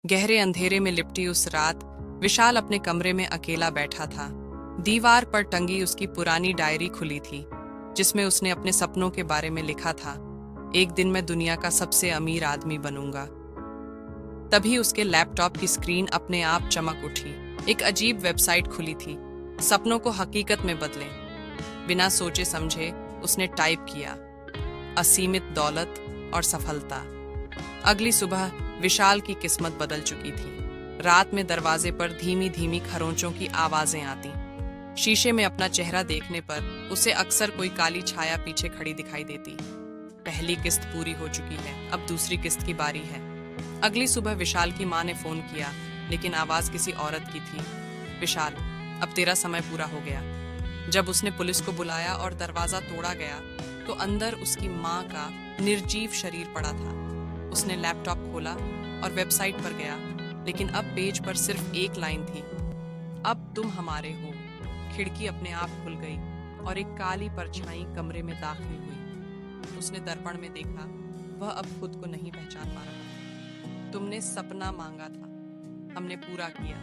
गहरे अंधेरे में लिपटी उस रात विशाल अपने कमरे में अकेला बैठा था। दीवार पर टंगी उसकी पुरानी डायरी खुली थी, जिसमें उसने अपने सपनों के बारे में लिखा था। एक दिन मैं दुनिया का सबसे अमीर आदमी बनूंगा। तभी उसके लैपटॉप की स्क्रीन अपने आप चमक उठी। एक अजीब वेबसाइट खुली थी, सपनों को हकीकत में बदलें। बिना सोचे समझे उसने टाइप किया, असीमित दौलत और सफलता। अगली सुबह विशाल की किस्मत बदल चुकी थी। रात में दरवाजे पर धीमी धीमी खरोंचों की आवाजें आती। शीशे में अपना चेहरा देखने पर उसे अक्सर कोई काली छाया पीछे खड़ी दिखाई देती। पहली किस्त पूरी हो चुकी है, अब दूसरी किस्त की बारी है। अगली सुबह विशाल की मां ने फोन किया, लेकिन आवाज किसी औरत की थी। विशाल, अब तेरा समय पूरा हो गया। जब उसने पुलिस को बुलाया और दरवाजा तोड़ा गया, तो अंदर उसकी मां का निर्जीव शरीर पड़ा था। उसने लैपटॉप खोला और वेबसाइट पर गया, लेकिन अब पेज पर सिर्फ एक लाइन थी, अब तुम हमारे हो। खिड़की अपने आप खुल गई और एक काली परछाई कमरे में दाखिल हुई। उसने दर्पण में देखा, वह अब खुद को नहीं पहचान पा रहा। तुमने सपना मांगा था, हमने पूरा किया,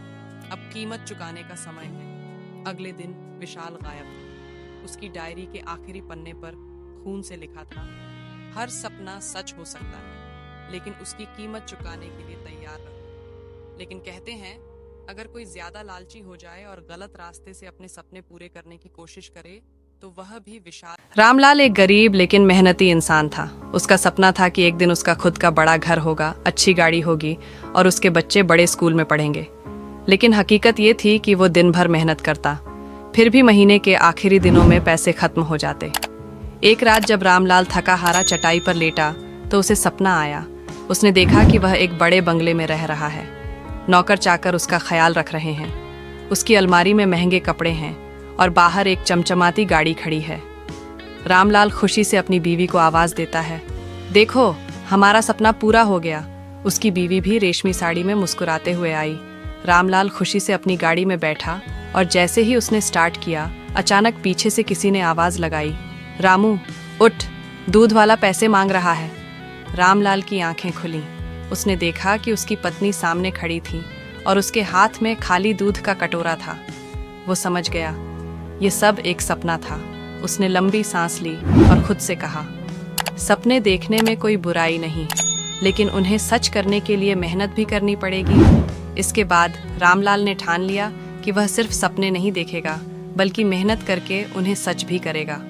अब कीमत चुकाने का समय है। अगले दिन विशाल गायब था। उसकी डायरी के आखिरी पन्ने पर खून से लिखा था, हर सपना सच हो सकता है, लेकिन उसकी कीमत चुकाने के लिए तैयार रहो। लेकिन कहते हैं, अगर कोई ज्यादा लालची हो जाए और गलत रास्ते से अपने सपने पूरे करने की कोशिश करे, तो वह भी विशाल। रामलाल एक गरीब लेकिन मेहनती इंसान था। उसका सपना था कि एक दिन उसका खुद का बड़ा घर होगा, अच्छी गाड़ी होगी और उसके बच्चे बड़े स्कूल में पढ़ेंगे। लेकिन हकीकत ये थी कि वो दिन भर मेहनत करता, फिर भी महीने के आखिरी दिनों में पैसे खत्म हो जाते। एक रात जब रामलाल थका हारा चटाई पर लेटा, तो उसे सपना आया। उसने देखा कि वह एक बड़े बंगले में रह रहा है। नौकर चाकर उसका ख्याल रख रहे हैं। उसकी अलमारी में महंगे कपड़े हैं और बाहर एक चमचमाती गाड़ी खड़ी है। रामलाल खुशी से अपनी बीवी को आवाज देता है, देखो, हमारा सपना पूरा हो गया। उसकी बीवी भी रेशमी साड़ी में मुस्कुराते हुए आई। रामलाल खुशी से अपनी गाड़ी में बैठा और जैसे ही उसने स्टार्ट किया, अचानक पीछे से किसी ने आवाज लगाई, रामू उठ, दूध वाला पैसे मांग रहा है। रामलाल की आंखें खुलीं। उसने देखा कि उसकी पत्नी सामने खड़ी थी और उसके हाथ में खाली दूध का कटोरा था। वो समझ गया, ये सब एक सपना था। उसने लंबी सांस ली और खुद से कहा, सपने देखने में कोई बुराई नहीं, लेकिन उन्हें सच करने के लिए मेहनत भी करनी पड़ेगी। इसके बाद रामलाल ने ठान लिया कि वह सिर्फ सपने नहीं देखेगा, बल्कि मेहनत करके उन्हें सच भी करेगा।